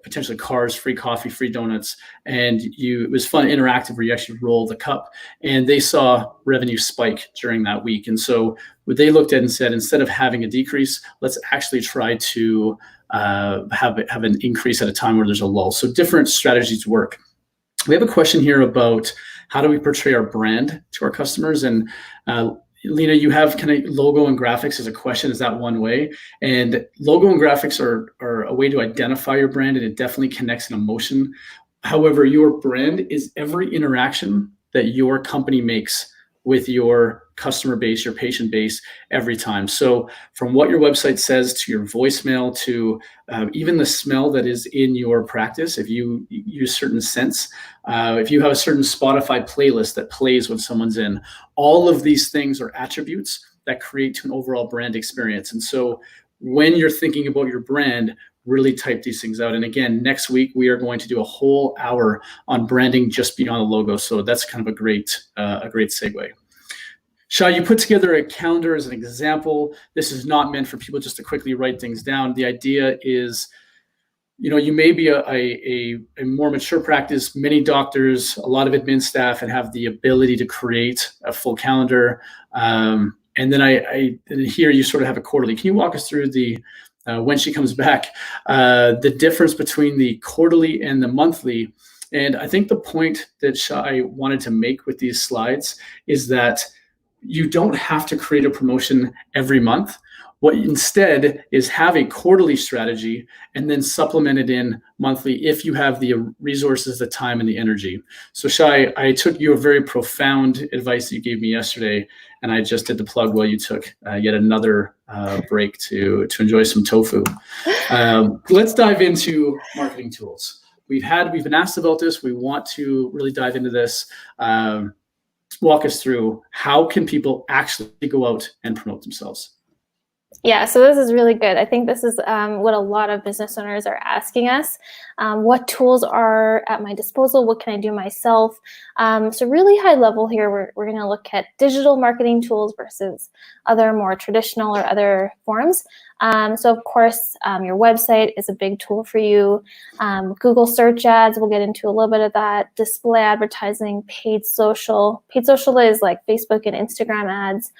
potentially cars, free coffee, free donuts, and it was fun, interactive, where you actually roll the cup, and they saw revenue spike during that week. And so what they looked at and said, instead of having a decrease, let's actually try to have an increase at a time where there's a lull. So different strategies work. We have a question here about how do we portray our brand to our customers, and Lena, you have kind of logo and graphics as a question. Is that one way? And logo and graphics are a way to identify your brand, and it definitely connects an emotion. However, your brand is every interaction that your company makes with your customer base, your patient base, every time. So from what your website says to your voicemail to even the smell that is in your practice, if you use certain scents, if you have a certain Spotify playlist that plays when someone's in, all of these things are attributes that create to an overall brand experience. And so when you're thinking about your brand, really type these things out. And again, next week, we are going to do a whole hour on branding just beyond the logo. So that's kind of a great segue. Shai, you put together a calendar as an example. This is not meant for people just to quickly write things down. The idea is, you may be a more mature practice, many doctors, a lot of admin staff, and have the ability to create a full calendar. And then here you sort of have a quarterly. Can you walk us through when she comes back, the difference between the quarterly and the monthly? And I think the point that Shai wanted to make with these slides is that you don't have to create a promotion every month. What instead is have a quarterly strategy and then supplement it in monthly if you have the resources, the time, and the energy. So Shai, I took your very profound advice that you gave me yesterday, and I just did the plug while you took yet another break to enjoy some tofu. Let's dive into marketing tools. We've been asked about this. We want to really dive into this. Walk us through, how can people actually go out and promote themselves? Yeah, so this is really good. I think this is what a lot of business owners are asking us. What tools are at my disposal? What can I do myself? So really high level here, we're going to look at digital marketing tools versus other more traditional or other forms. So of course, your website is a big tool for you. Google search ads, we'll get into a little bit of that. Display advertising, paid social. Paid social is like Facebook and Instagram ads.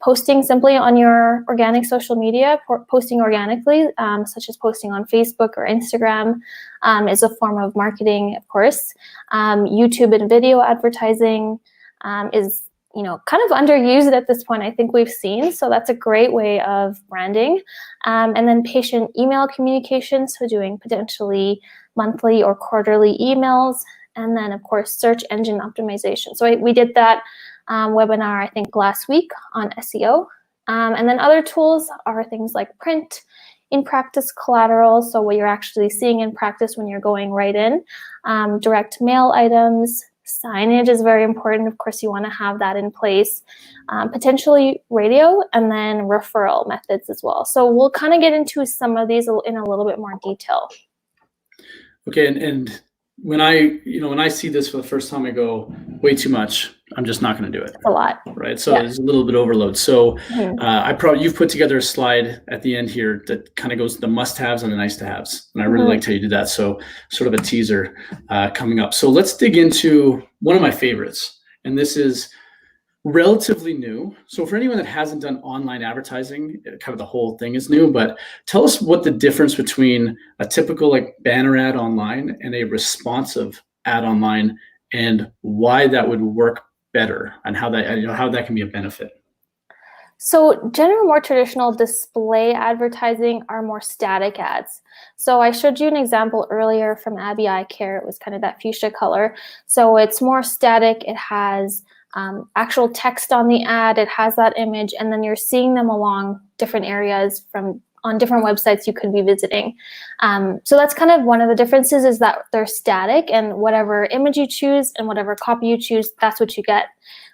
Posting simply on your organic social media, posting organically, such as posting on Facebook or Instagram, is a form of marketing, of course. YouTube and video advertising is, kind of underused at this point, I think we've seen. So that's a great way of branding. And then patient email communication, so doing potentially monthly or quarterly emails. And then, of course, search engine optimization. So we did that webinar, I think, last week on SEO. And then other tools are things like print, in-practice collateral, so what you're actually seeing in practice when you're going right in, direct mail items, signage is very important. Of course, you want to have that in place, potentially radio, and then referral methods as well. So we'll kind of get into some of these in a little bit more detail. Okay, and when I see this for the first time, I go, way too much. I'm just not going to do it. It's a lot, right? So It's a little bit overload. So you've put together a slide at the end here that kind of goes the must-haves and the nice-to-haves, and I really liked how you did that. So sort of a teaser coming up. So let's dig into one of my favorites, and this is relatively new. So for anyone that hasn't done online advertising, kind of the whole thing is new, but tell us what the difference between a typical banner ad online and a responsive ad online, and why that would work better, and how that can be a benefit. So general, more traditional display advertising are more static ads. So I showed you an example earlier from Abby Eye Care. It was kind of that fuchsia color. So it's more static. It has actual text on the ad. It has that image, and then you're seeing them along different areas on different websites you could be visiting. So that's kind of one of the differences, is that they're static, and whatever image you choose and whatever copy you choose, that's what you get.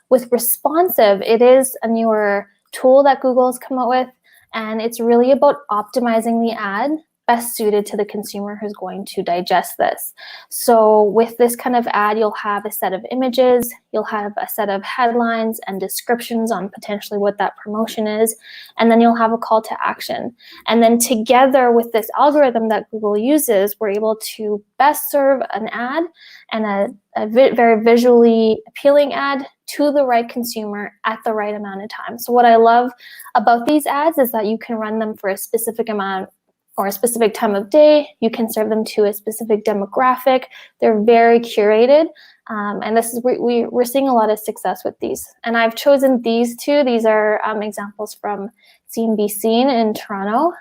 With responsive, it is a newer tool that Google has come up with, and it's really about optimizing the ad best suited to the consumer who's going to digest this. So with this kind of ad, you'll have a set of images, you'll have a set of headlines and descriptions on potentially what that promotion is, and then you'll have a call to action. And then together with this algorithm that Google uses, we're able to best serve an ad and a very visually appealing ad to the right consumer at the right amount of time. So what I love about these ads is that you can run them for a specific amount or a specific time of day. You can serve them to a specific demographic. They're very curated. And this is we're seeing a lot of success with these. And I've chosen these two. These are examples from CNBC in Toronto.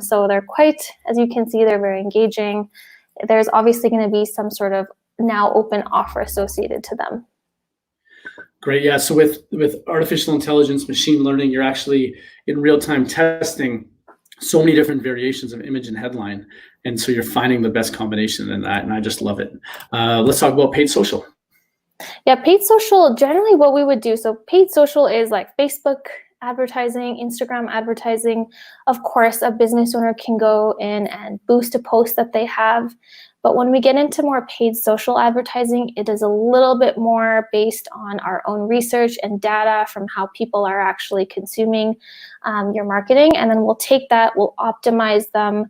So they're quite, as you can see, they're very engaging. There's obviously going to be some sort of now open offer associated to them. Great. Yeah. So with artificial intelligence, machine learning, you're actually in real time testing so many different variations of image and headline. And so you're finding the best combination in that. And I just love it. Let's talk about paid social. Yeah, paid social, generally what we would do. So paid social is like Facebook advertising, Instagram advertising. Of course, a business owner can go in and boost a post that they have. But when we get into more paid social advertising, it is a little bit more based on our own research and data from how people are actually consuming your marketing. And then we'll take that, we'll optimize them.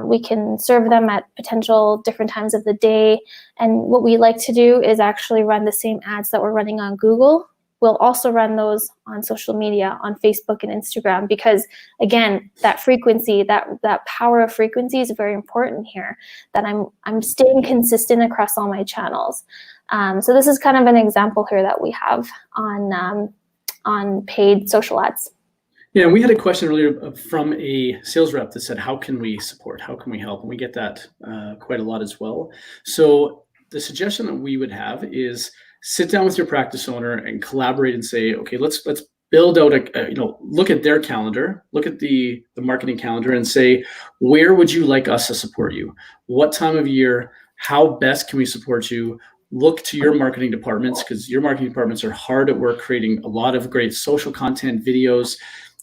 We can serve them at potential different times of the day. And what we like to do is actually run the same ads that we're running on Google. We'll also run those on social media, on Facebook and Instagram, because again, that frequency, that power of frequency is very important here, that I'm staying consistent across all my channels. So this is kind of an example here that we have on paid social ads. Yeah, we had a question earlier from a sales rep that said, how can we support? How can we help? And we get that quite a lot as well. So the suggestion that we would have is sit down with your practice owner and collaborate and say, okay, let's build out look at their calendar, look at the marketing calendar and say, where would you like us to support you? What time of year? How best can we support you? Look to your marketing departments, because your marketing departments are hard at work creating a lot of great social content, videos.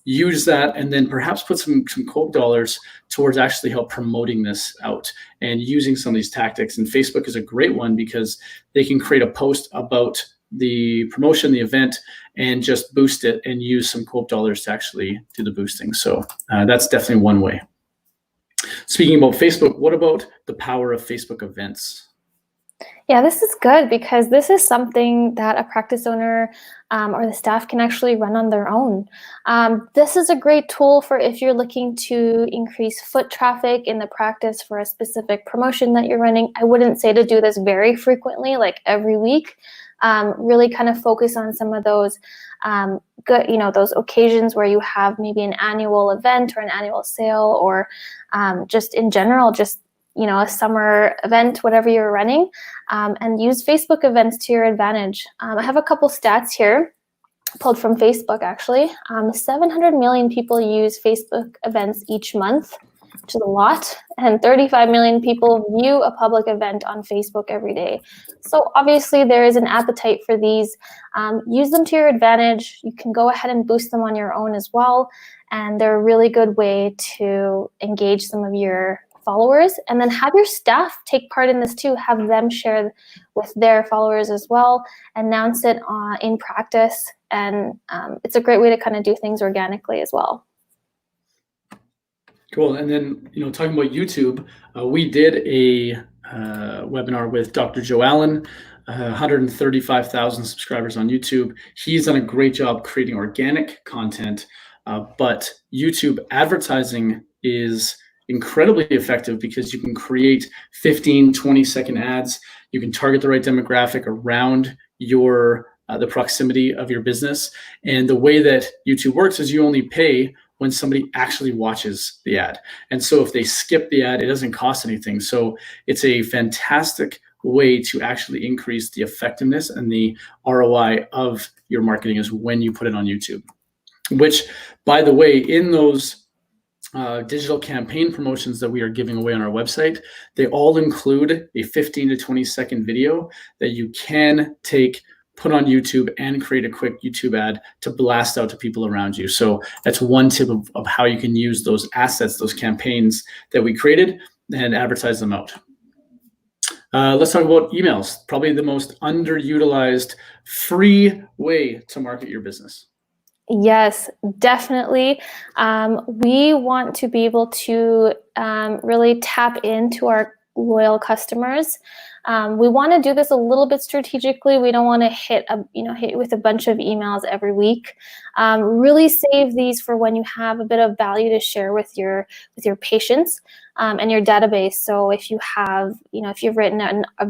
Use that, and then perhaps put some quote dollars towards actually help promoting this out and using some of these tactics. And Facebook is a great one because they can create a post about the promotion, the event, and just boost it and use some quote dollars to actually do the boosting. So that's definitely one way. Speaking about Facebook, what about the power of Facebook events? Yeah, this is good because this is something that a practice owner or the staff can actually run on their own. This is a great tool for if you're looking to increase foot traffic in the practice for a specific promotion that you're running. I wouldn't say to do this very frequently, like every week. Really kind of focus on some of those those occasions where you have maybe an annual event or an annual sale, or just in general, just a summer event, whatever you're running, and use Facebook events to your advantage. I have a couple stats here pulled from Facebook, actually. 700 million people use Facebook events each month, which is a lot, and 35 million people view a public event on Facebook every day. So obviously there is an appetite for these. Use them to your advantage. You can go ahead and boost them on your own as well, and they're a really good way to engage some of your followers, and then have your staff take part in this too. Have them share with their followers as well, announce it in practice, and it's a great way to kind of do things organically as well. Cool. And then, talking about YouTube, we did a webinar with Dr. Joe Allen, 135,000 subscribers on YouTube. He's done a great job creating organic content, but YouTube advertising is incredibly effective because you can create 15, 20-second ads. You can target the right demographic around the proximity of your business. And the way that YouTube works is you only pay when somebody actually watches the ad. And so if they skip the ad, it doesn't cost anything. So it's a fantastic way to actually increase the effectiveness and the ROI of your marketing is when you put it on YouTube, which, by the way, in those digital campaign promotions that we are giving away on our website, they all include a 15 to 20 second video that you can take put on YouTube and create a quick YouTube ad to blast out to people around you. So that's one tip of how you can use those assets, those campaigns that we created, and advertise them out. Let's talk about emails, probably the most underutilized free way to market your business. Yes, definitely. We want to be able to really tap into our loyal customers. We want to do this a little bit strategically. We don't want to hit with a bunch of emails every week. Really save these for when you have a bit of value to share with your patients and your database. So if you have, if you've written a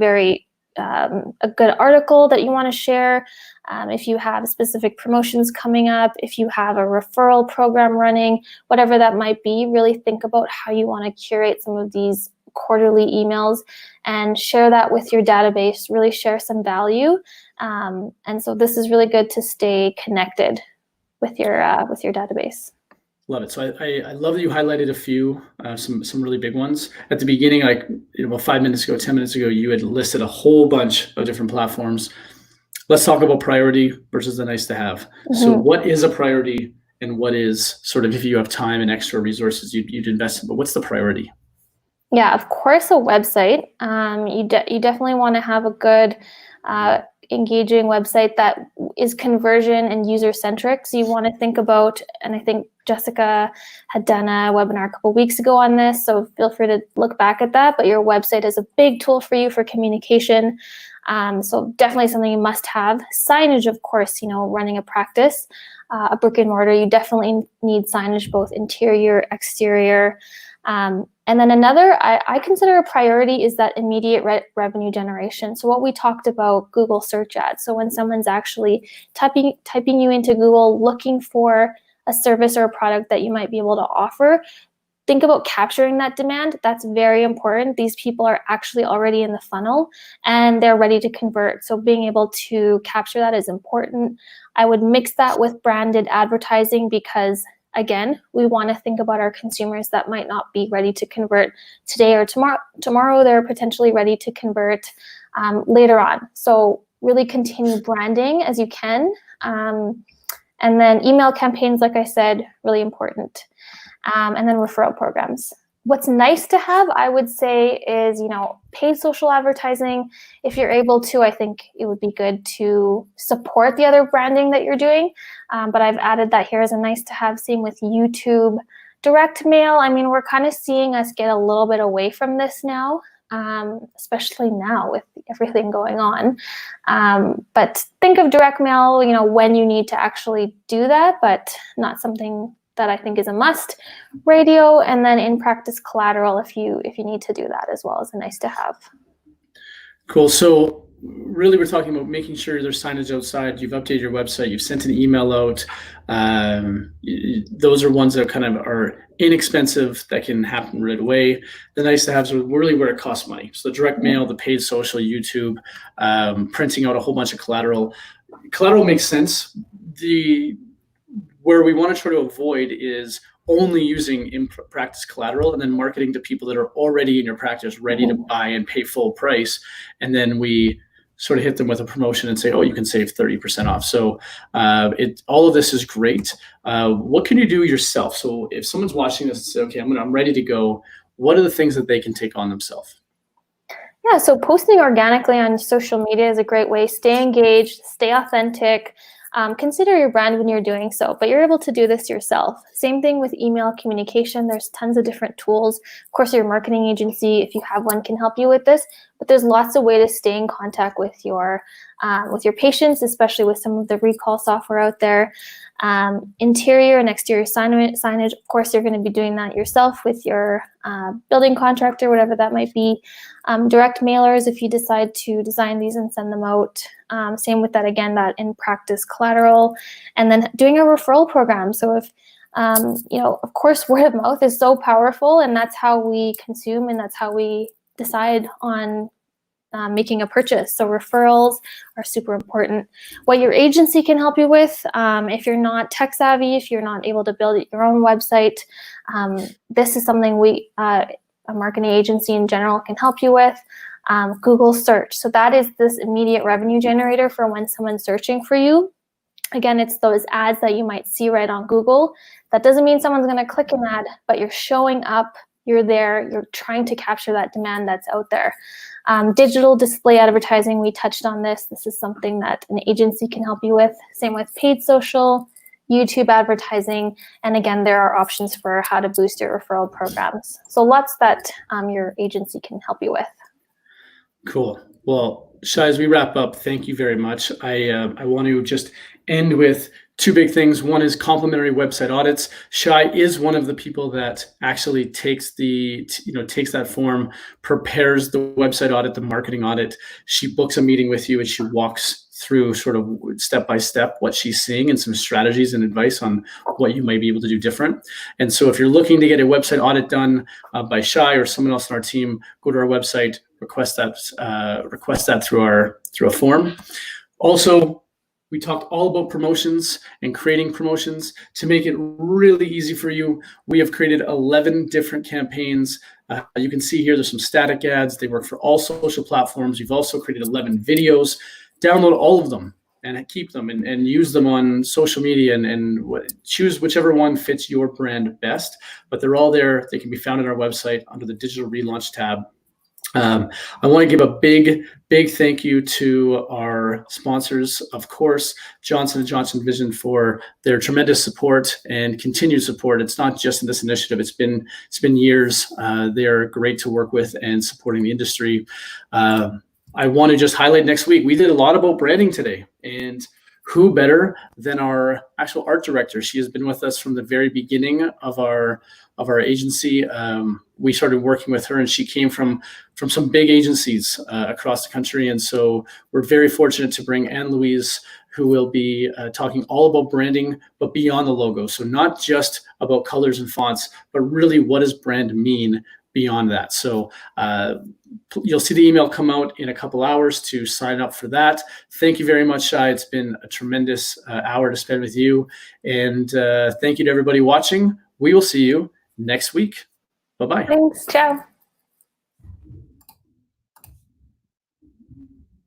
good article that you want to share, if you have specific promotions coming up, if you have a referral program running, whatever that might be, really think about how you want to curate some of these quarterly emails and share that with your database, really share some value. And so this is really good to stay connected with your database. Love it. So I love that you highlighted a few, some really big ones. At the beginning, like 5 minutes ago, 10 minutes ago, you had listed a whole bunch of different platforms. Let's talk about priority versus the nice to have. Mm-hmm. So what is a priority and what is sort of, if you have time and extra resources you'd invest in, but what's the priority? Yeah, of course, a website. You definitely want to have a good engaging website that is conversion and user-centric. So you want to think about, and I think Jessica had done a webinar a couple weeks ago on this, so feel free to look back at that, but your website is a big tool for you for communication. So definitely something you must have. Signage, of course, running a practice, a brick and mortar, you definitely need signage, both interior, exterior. And then another, I consider a priority is that immediate revenue generation. So what we talked about, Google search ads. So when someone's actually typing you into Google, looking for a service or a product that you might be able to offer, think about capturing that demand. That's very important. These people are actually already in the funnel and they're ready to convert. So being able to capture that is important. I would mix that with branded advertising because, again, we want to think about our consumers that might not be ready to convert today or tomorrow. Tomorrow, they're potentially ready to convert later on. So really continue branding as you can. And then email campaigns, like I said, really important. And then referral programs. What's nice to have, I would say, is, paid social advertising. If you're able to, I think it would be good to support the other branding that you're doing. But I've added that here as a nice to have. Same with YouTube. Direct mail, we're kind of seeing us get a little bit away from this now, especially now with everything going on. But think of direct mail, when you need to actually do that, but not something that I think is a must. Radio, and then in practice collateral if you need to do that as well, as a nice to have. Cool. So really we're talking about making sure there's signage outside, you've updated your website, you've sent an email out. Those are ones that kind of are inexpensive, that can happen right away. The nice to haves are really where it costs money. So the direct mail, the paid social, YouTube, printing out a whole bunch of collateral. Collateral makes sense. Where we want to try to avoid is only using in practice collateral and then marketing to people that are already in your practice, ready to buy and pay full price. And then we sort of hit them with a promotion and say, oh, you can save 30% off. So all of this is great. What can you do yourself? So if someone's watching this and say, okay, I'm ready to go, what are the things that they can take on themselves? Yeah, so posting organically on social media is a great way. Stay engaged, stay authentic. Consider your brand when you're doing so, but you're able to do this yourself. Same thing with email communication. There's tons of different tools. Of course, your marketing agency, if you have one, can help you with this, but there's lots of ways to stay in contact with your patients, especially with some of the recall software out there. Interior and exterior signage, of course, you're going to be doing that yourself with your building contractor, whatever that might be. Direct mailers, if you decide to design these and send them out. Same with that, again, that in practice collateral. And then doing a referral program. So if, of course, word of mouth is so powerful, and that's how we consume and that's how we decide on making a purchase. So referrals are super important. What your agency can help you with, if you're not tech savvy, if you're not able to build your own website, this is something a marketing agency in general can help you with. Google search. So that is this immediate revenue generator for when someone's searching for you. Again, it's those ads that you might see right on Google. That doesn't mean someone's going to click an ad, but you're showing up, you're there, you're trying to capture that demand that's out there. Digital display advertising, we touched on this. This is something that an agency can help you with. Same with paid social, YouTube advertising. And again, there are options for how to boost your referral programs. So lots that your agency can help you with. Cool. Well, Shai, as we wrap up, thank you very much. I want to just end with two big things. One is complimentary website audits. Shai is one of the people that actually takes that form, prepares the website audit, the marketing audit. She books a meeting with you and she walks through sort of step by step what she's seeing and some strategies and advice on what you might be able to do different. And so if you're looking to get a website audit done by Shai or someone else on our team, go to our website, request that through a form. Also, we talked all about promotions and creating promotions. To make it really easy for you, we have created 11 different campaigns. You can see here there's some static ads. They work for all social platforms. We've also created 11 videos. Download all of them and keep them and use them on social media and choose whichever one fits your brand best. But they're all there. They can be found on our website under the digital relaunch tab. I want to give a big thank you to our sponsors, of course, Johnson & Johnson Vision, for their tremendous support and continued support. It's not just in this initiative. It's been years. They're great to work with and supporting the industry. I want to just highlight next week, we did a lot about branding today, and who better than our actual art director? She has been with us from the very beginning of our agency. We started working with her, and she came from some big agencies across the country. And so we're very fortunate to bring Anne-Louise, who will be talking all about branding, but beyond the logo. So not just about colors and fonts, but really what does brand mean beyond that. So you'll see the email come out in a couple hours to sign up for that. Thank you very much, Shai. It's been a tremendous hour to spend with you. And thank you to everybody watching. We will see you next week. Bye-bye. Thanks. Ciao.